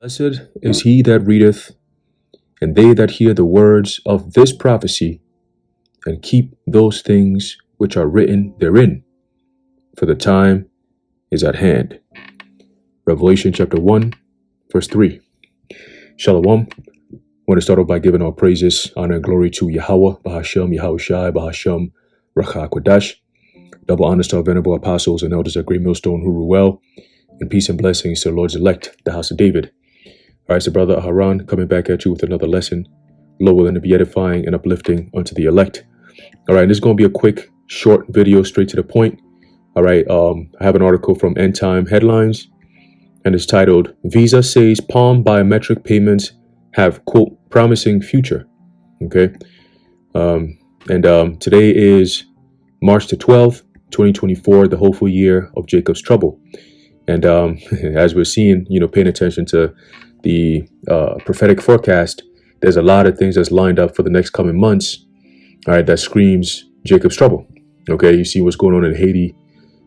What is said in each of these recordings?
Blessed is he that readeth, and they that hear the words of this prophecy, and keep those things which are written therein, for the time is at hand. Revelation chapter 1, verse 3. Shalom. I want to start off by giving all praises, honor, and glory to Yahweh, Bahashem, Yahushai, Bahashem, Rakha Kodash. Double honors to our venerable apostles and elders at Great Millstone who rule well, and peace and blessings to the Lord's elect, the house of David. All right, so Brother Aharon coming back at you with another lesson, Lord willing to be edifying and uplifting unto the elect. All right, this is going to be a quick, short video, straight to the point. All right, I have an article from End Time Headlines, and it's titled, Visa says Palm biometric payments have, quote, promising future. Okay, today is March the 12th, 2024, the hopeful year of Jacob's trouble. And as we're seeing, paying attention to the prophetic forecast, there's a lot of things that's lined up for the next coming months, all right, that screams Jacob's trouble. Okay, you see what's going on in Haiti,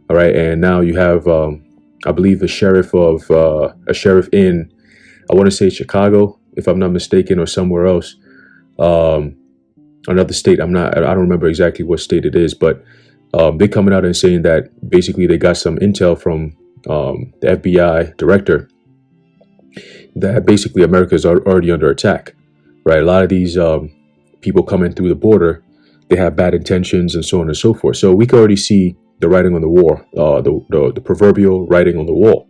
all right, and now you have, I believe, a sheriff in, I want to say Chicago, if I'm not mistaken, or somewhere else, another state. I don't remember exactly what state it is, but they're coming out and saying that basically they got some intel from the FBI director that basically America is already under attack, right? A lot of these people coming through the border, they have bad intentions and so on and so forth. So we can already see the writing on the wall, the proverbial writing on the wall.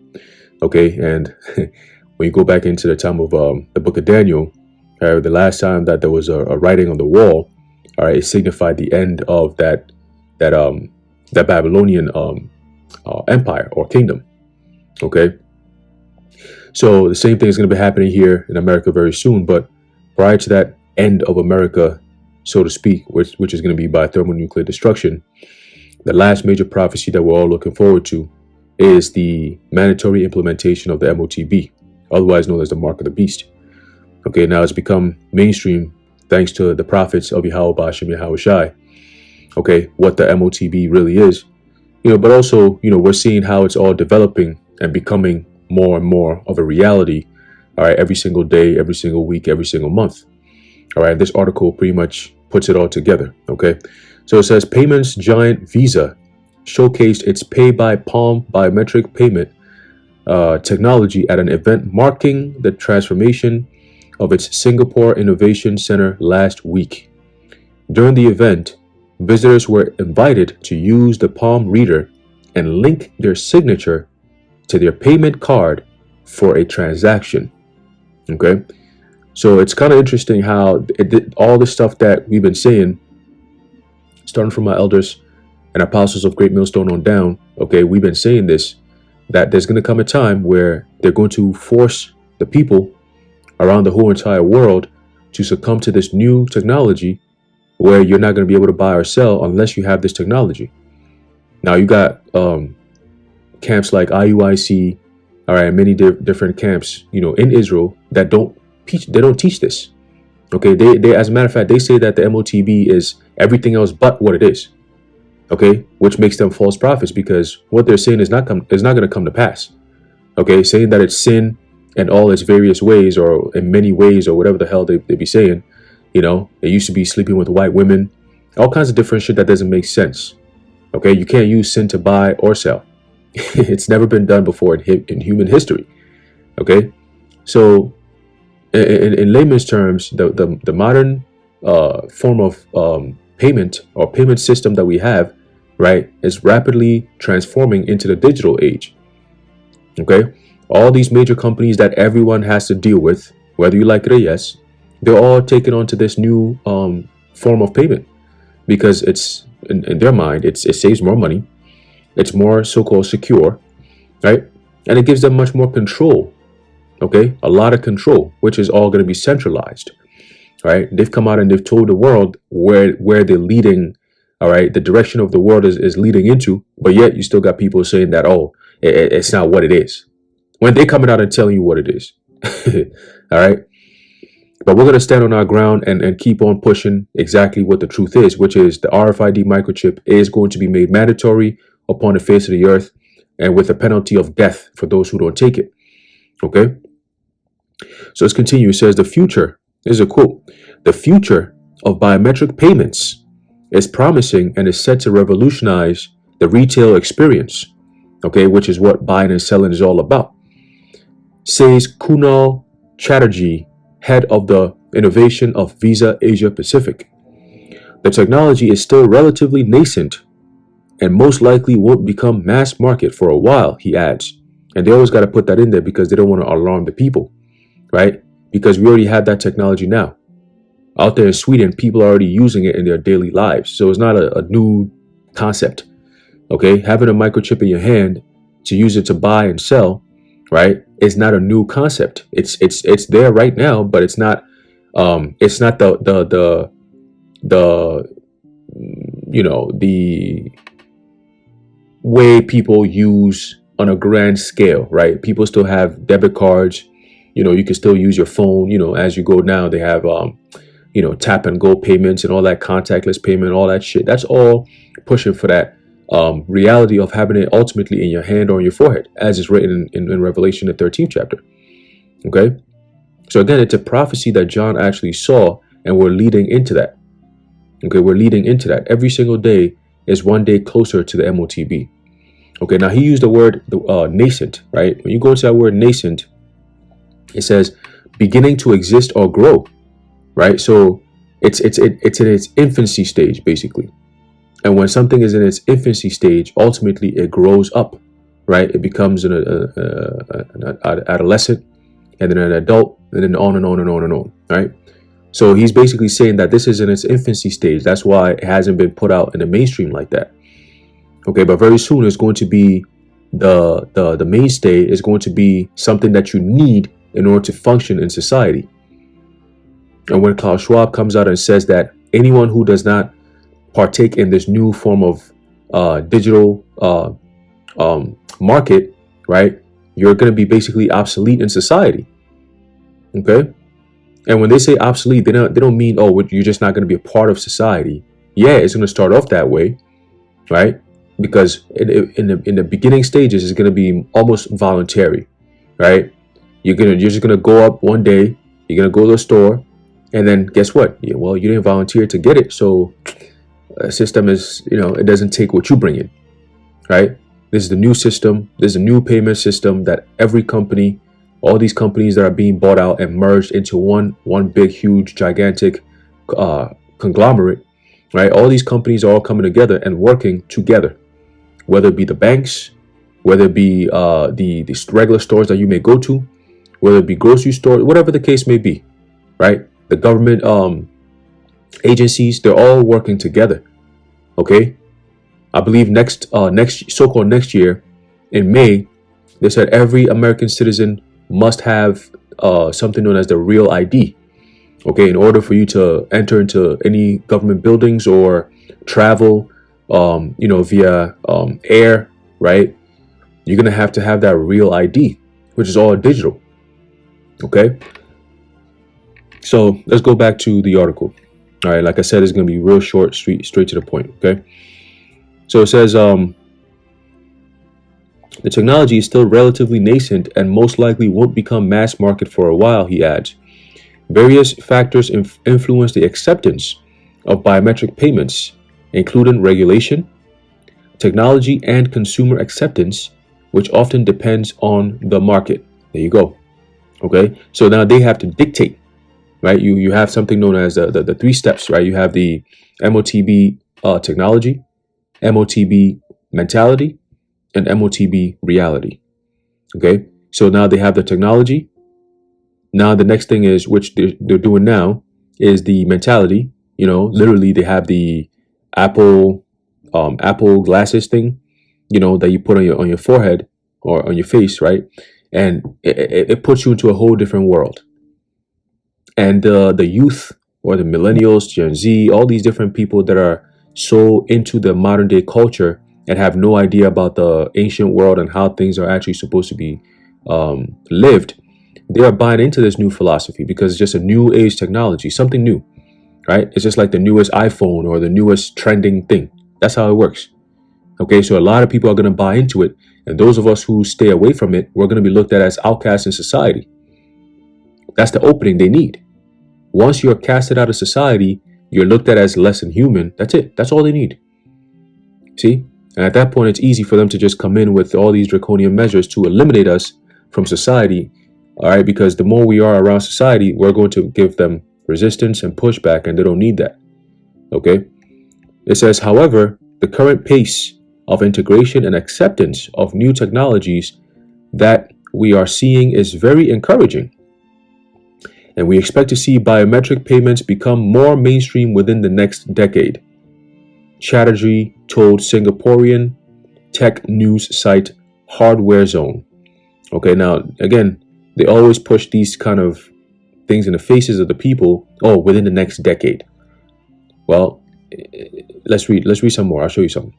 Okay, and when you go back into the time of the book of Daniel, the last time that there was a writing on the wall, all right, it signified the end of that Babylonian empire or kingdom. Okay, so the same thing is going to be happening here in America very soon. But prior to that end of America, so to speak, which is going to be by thermonuclear destruction, the last major prophecy that we're all looking forward to is the mandatory implementation of the Motb, otherwise known as the mark of the beast. Okay, now it's become mainstream thanks to the prophets of Yahweh, Bashem, Yahushai. Okay, what the Motb really is, but also, we're seeing how it's all developing and becoming more and more of a reality, all right, every single day, every single week, every single month. All right, this article pretty much puts it all together. Okay, so it says payments giant Visa showcased its pay by palm biometric payment technology at an event marking the transformation of its Singapore Innovation Center last week. During the event, visitors were invited to use the palm reader and link their signature to their payment card for a transaction. Okay, so it's kind of interesting how all the stuff that we've been saying, starting from my elders and apostles of Great Millstone on down. Okay, we've been saying this, that there's going to come a time where they're going to force the people around the whole entire world to succumb to this new technology where you're not going to be able to buy or sell unless you have this technology. Now you got camps like IUIC, all right, many different camps, in Israel that don't teach this. Okay, they as a matter of fact, they say that the Motb is everything else but what it is. Okay, which makes them false prophets because what they're saying is not going to come to pass. Okay, saying that it's sin in all its various ways or in many ways or whatever the hell they be saying. It used to be sleeping with white women, all kinds of different shit that doesn't make sense. Okay, you can't use sin to buy or sell. It's never been done before in human history. Okay, so in layman's terms, the modern form of payment or payment system that we have, right, is rapidly transforming into the digital age. Okay, all these major companies that everyone has to deal with, whether you like it or yes, they're all taking on to this new form of payment because it's in their mind, it saves more money. It's more so-called secure, right? And it gives them much more control, okay? A lot of control, which is all going to be centralized, right? They've come out and they've told the world where they're leading, all right? The direction of the world is leading into, but yet you still got people saying that, oh, it's not what it is. When they're coming out and telling you what it is, all right? But we're going to stand on our ground and keep on pushing exactly what the truth is, which is the RFID microchip is going to be made mandatory upon the face of the earth and with a penalty of death for those who don't take it. Okay. So let's continue. It says the future, this is a quote, the future of biometric payments is promising and is set to revolutionize the retail experience, okay, which is what buying and selling is all about, says Kunal Chatterjee, head of the innovation of Visa Asia Pacific. The technology is still relatively nascent and most likely won't become mass market for a while, he adds. And they always got to put that in there because they don't want to alarm the people, right? Because we already have that technology now. Out there in Sweden, people are already using it in their daily lives. So it's not a new concept, okay? Having a microchip in your hand to use it to buy and sell, right, is not a new concept. It's there right now, but it's not the the way people use on a grand scale, right? People still have debit cards. You can still use your phone. As you go now, they have tap and go payments and all that, contactless payment, all that shit. That's all pushing for that reality of having it ultimately in your hand or on your forehead, as is written in Revelation, the 13th chapter. Okay, so again, it's a prophecy that John actually saw, and we're leading into that. Okay, we're leading into that. Every single day is one day closer to the Motb. Okay, now he used the word nascent, right? When you go into that word nascent, it says beginning to exist or grow, right? So it's in its infancy stage, basically. And when something is in its infancy stage, ultimately it grows up, right? It becomes an adolescent, and then an adult, and then on and on and on and on, right? So he's basically saying that this is in its infancy stage. That's why it hasn't been put out in the mainstream like that. Okay, but very soon it's going to be the mainstay. Is going to be something that you need in order to function in society. And when Klaus Schwab comes out and says that anyone who does not partake in this new form of digital market, right, you're going to be basically obsolete in society. Okay, and when they say obsolete, they don't mean, oh, you're just not going to be a part of society. Yeah, it's going to start off that way, right? Because in the beginning stages, it's going to be almost voluntary, right? You're just gonna go up one day. You're gonna go to the store, and then guess what? Yeah, well, you didn't volunteer to get it, so the system is, it doesn't take what you bring in, right? This is the new system. This is a new payment system that every company, all these companies that are being bought out and merged into one big, huge, gigantic conglomerate, right? All these companies are all coming together and working together, whether it be the banks, whether it be the regular stores that you may go to, whether it be grocery stores, whatever the case may be, right? The government agencies, they're all working together. Okay, I believe next so-called next year in May, they said every American citizen must have something known as the real ID. Okay, in order for you to enter into any government buildings or travel, via air, right? You're gonna have to have that real ID, which is all digital. Okay, so let's go back to the article. All right, like I said, it's going to be real short, straight to the point. Okay, so it says the technology is still relatively nascent and most likely won't become mass market for a while, he adds. Various factors influence the acceptance of biometric payments, including regulation, technology, and consumer acceptance, which often depends on the market. There you go. Okay, so now they have to dictate, right? You have something known as the three steps, right? You have the Motb technology, Motb mentality, and Motb reality. Okay, so now they have the technology. Now the next thing is, which they're doing now, is the mentality. Literally they have the Apple glasses thing, that you put on your forehead or on your face, right? And it puts you into a whole different world. And the youth, or the millennials, Gen Z, all these different people that are so into the modern day culture and have no idea about the ancient world and how things are actually supposed to be lived, they are buying into this new philosophy because it's just a new age technology, something new, right? It's just like the newest iPhone or the newest trending thing. That's how it works. Okay, so a lot of people are going to buy into it. And those of us who stay away from it, we're going to be looked at as outcasts in society. That's the opening they need. Once you're casted out of society, you're looked at as less than human. That's it. That's all they need. See? And at that point, it's easy for them to just come in with all these draconian measures to eliminate us from society. All right? Because the more we are around society, we're going to give them resistance and pushback, and they don't need that. Okay? It says, however, the current pace of integration and acceptance of new technologies that we are seeing is very encouraging. And we expect to see biometric payments become more mainstream within the next decade. Chatterjee told Singaporean tech news site Hardware Zone. Okay, now, again, they always push these kind of things in the faces of the people. Oh, within the next decade. Well, let's read some more. I'll show you something.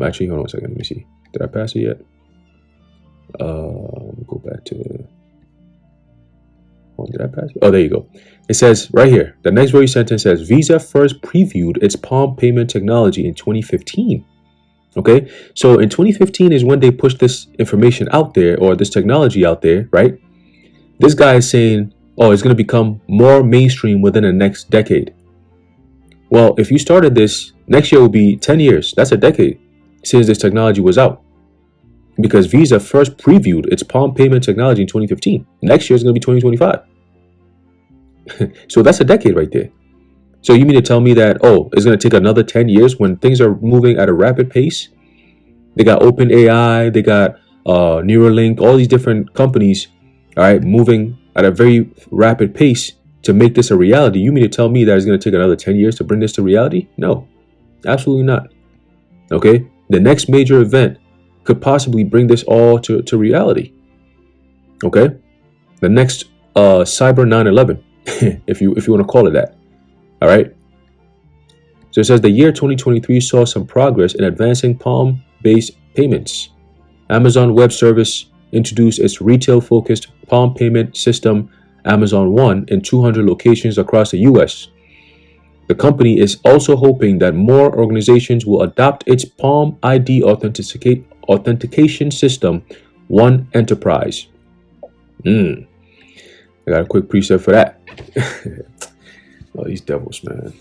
Actually, hold on a second. Let me see. Did I pass it yet? Go back to. Oh, did I pass it? Oh, there you go. It says right here. The next very sentence says Visa first previewed its palm payment technology in 2015. Okay, so in 2015 is when they pushed this information out there, or this technology out there, right? This guy is saying, oh, it's going to become more mainstream within the next decade. Well, if you started this, next year will be 10 years. That's a decade since this technology was out. Because Visa first previewed its palm payment technology in 2015. Next year is going to be 2025. So that's a decade right there. So you mean to tell me that, oh, it's going to take another 10 years when things are moving at a rapid pace? They got OpenAI, they got Neuralink, all these different companies, all right, moving at a very rapid pace to make this a reality. You mean to tell me that it's going to take another 10 years to bring this to reality? No, absolutely not. Okay, the next major event could possibly bring this all to reality. Okay, the next cyber 9/11, if you want to call it that. All right. So it says the year 2023 saw some progress in advancing palm-based payments. Amazon Web Service introduced its retail-focused palm payment system, Amazon One, in 200 locations across the U.S. The company is also hoping that more organizations will adopt its Palm ID authentication system, One Enterprise. I got a quick preset for that. Oh, these devils, man.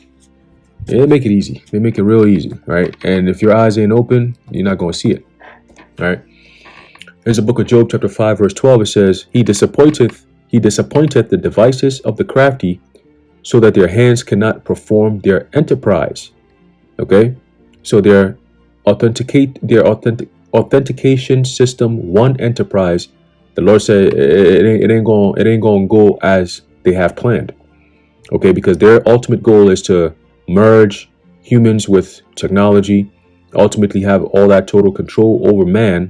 They make it easy. They make it real easy, right? And if your eyes ain't open, you're not going to see it, right? Here's the book of Job, chapter 5, verse 12. It says, He disappointeth the devices of the crafty, so that their hands cannot perform their enterprise. Okay? So their authentication system, One Enterprise, the Lord said it ain't gonna go as they have planned. Okay, because their ultimate goal is to merge humans with technology, ultimately have all that total control over man,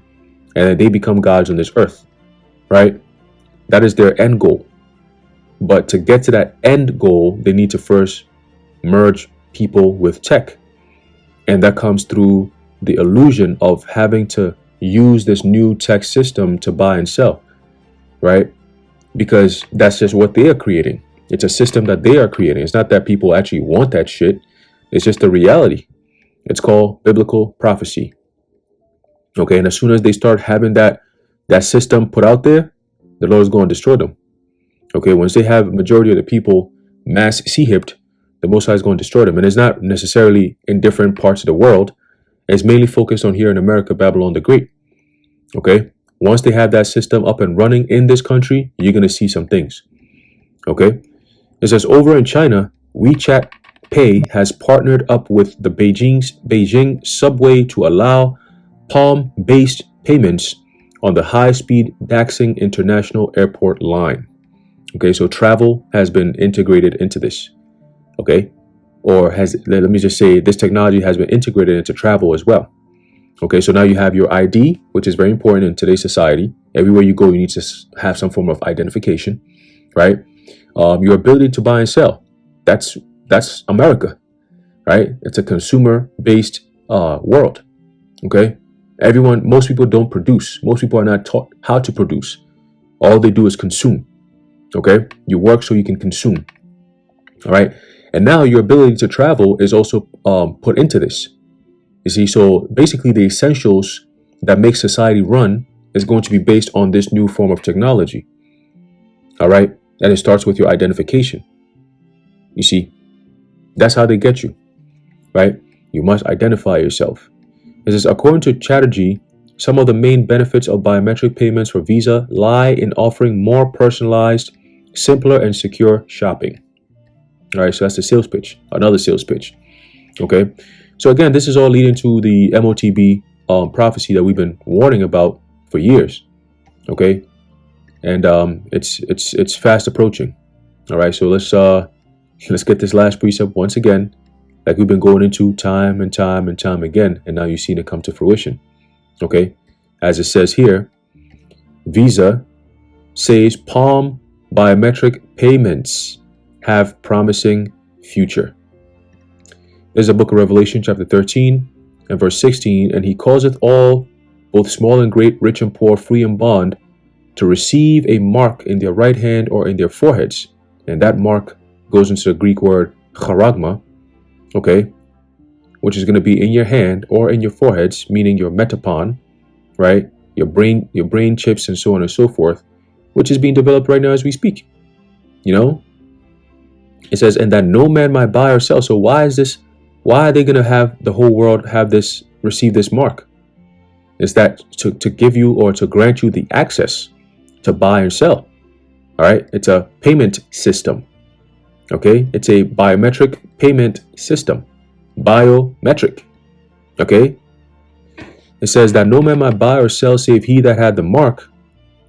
and then they become gods on this earth, right? That is their end goal. But to get to that end goal, they need to first merge people with tech. And that comes through the illusion of having to use this new tech system to buy and sell, right? Because that's just what they are creating. It's a system that they are creating. It's not that people actually want that shit. It's just the reality. It's called biblical prophecy. Okay, and as soon as they start having that system put out there, the Lord is going to destroy them. Okay, once they have majority of the people mass sea-hipped, the Most High is going to destroy them. And it's not necessarily in different parts of the world. It's mainly focused on here in America, Babylon the Great. Okay, once they have that system up and running in this country, you're going to see some things. Okay, it says over in China, WeChat Pay has partnered up with the Beijing subway to allow palm-based payments on the high-speed Daxing International Airport line. Okay, so travel has been integrated into this. Okay, or let me just say this technology has been integrated into travel as well. Okay, so now you have your ID, which is very important in today's society. Everywhere you go, you need to have some form of identification, right? Your ability to buy and sell. That's America, right? It's a consumer-based world. Okay, most people don't produce. Most people are not taught how to produce. All they do is consume. Okay, you work so you can consume. All right, and now your ability to travel is also put into this. You see, so basically the essentials that make society run is going to be based on this new form of technology. All right. And it starts with your identification. You see, that's how they get you, right? You must identify yourself. It says, according to Chatterjee, some of the main benefits of biometric payments for Visa lie in offering more personalized, simpler, and secure shopping. All right, so that's the sales pitch, another sales pitch. Okay, so again, this is all leading to the Motb prophecy that we've been warning about for years. Okay, and it's fast approaching. All right, so let's get this last precept once again, like we've been going into time and time and time again, and now you've seen it come to fruition. Okay, as it says here, Visa says palm biometric payments have promising future. There's a book of Revelation, chapter 13 and verse 16, and he causeth all, both small and great, rich and poor, free and bond, to receive a mark in their right hand or in their foreheads. And that mark goes into the Greek word charagma, okay, which is going to be in your hand or in your foreheads, meaning your metapon, right? Your brain chips and so on and so forth, which is being developed right now as we speak. You know, it says, and that no man might buy or sell. So why is this? Why are they going to have the whole world receive this mark? Is that to give you or to grant you the access to buy and sell? All right. It's a payment system. Okay. It's a biometric payment system. Biometric. Okay. It says that no man might buy or sell save he that had the mark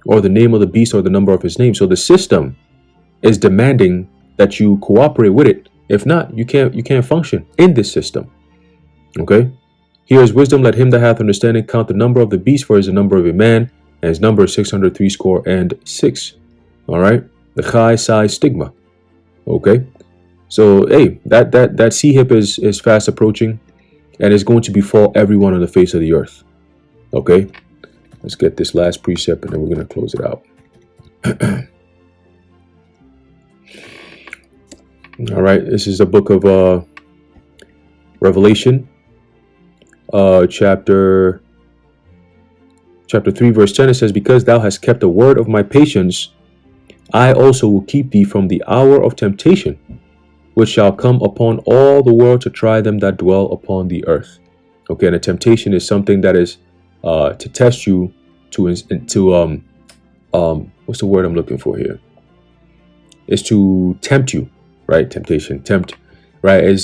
or the name of the beast or the number of his name. So the system is demanding that you cooperate with it. If not, you can't function in this system. Okay. Here is wisdom. Let him that hath understanding count the number of the beast, for it is the number of a man, and his number is 666. All right. The Chi Psi stigma. Okay. So hey, that sea hip is fast approaching, and it's going to befall everyone on the face of the earth. Okay. Let's get this last precept, and then we're going to close it out. All right. This is the book of Revelation, chapter 3, verse 10. It says, because thou hast kept the word of my patience, I also will keep thee from the hour of temptation, which shall come upon all the world to try them that dwell upon the earth. Okay, and a temptation is something that is to test you, to what's the word I'm looking for here? Is to tempt you, right? Temptation, tempt, right? Is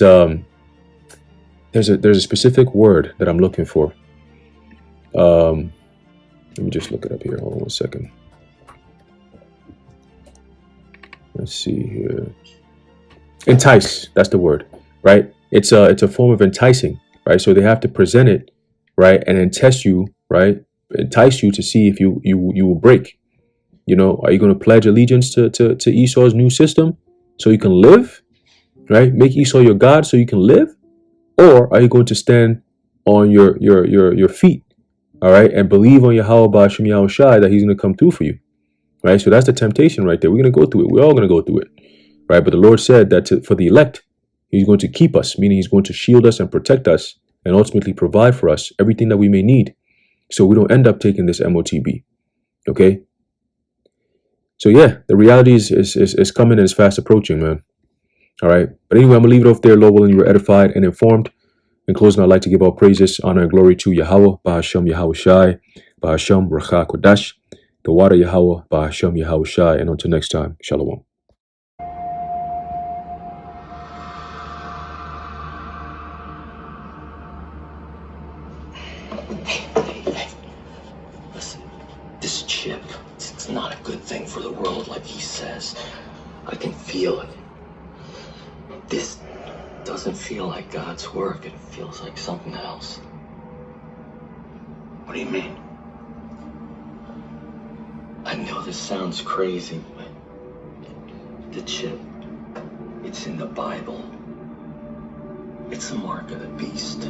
there's a specific word that I'm looking for. Let me just look it up here. Hold on 1 second. Let's see here. Entice. That's the word, right? It's a form of enticing, right? So they have to present it, right, and then test you, right? Entice you to see if you will break. You know, are you going to pledge allegiance to Esau's new system so you can live, right? Make Esau your God so you can live, or are you going to stand on your feet, all right, and believe on Yahweh Ba'ashem Yahweh Shai that He's going to come through for you, right? So that's the temptation right there. We're going to go through it. We're all going to go through it, right? But the Lord said that for the elect, He's going to keep us, meaning He's going to shield us and protect us, and ultimately provide for us everything that we may need, so we don't end up taking this Motb. Okay. So yeah, the reality is coming and it's fast approaching, man. All right. But anyway, I'm gonna leave it off there. Lord willing, you were edified and informed. In closing, I'd like to give all praises, honor, and glory to Yahweh, Ba'ashem Yahweh Shai, Ba'ashem Racha Kodash, the water Yahweh, Ba'ashem Yahweh Shai. And until next time, Shalom. Listen, this chip, it's not a good thing for the world like he says. I can feel it. This doesn't feel like God's work. It feels like something else. What do you mean? I know this sounds crazy, but the chip, it's in the Bible. It's the mark of the beast.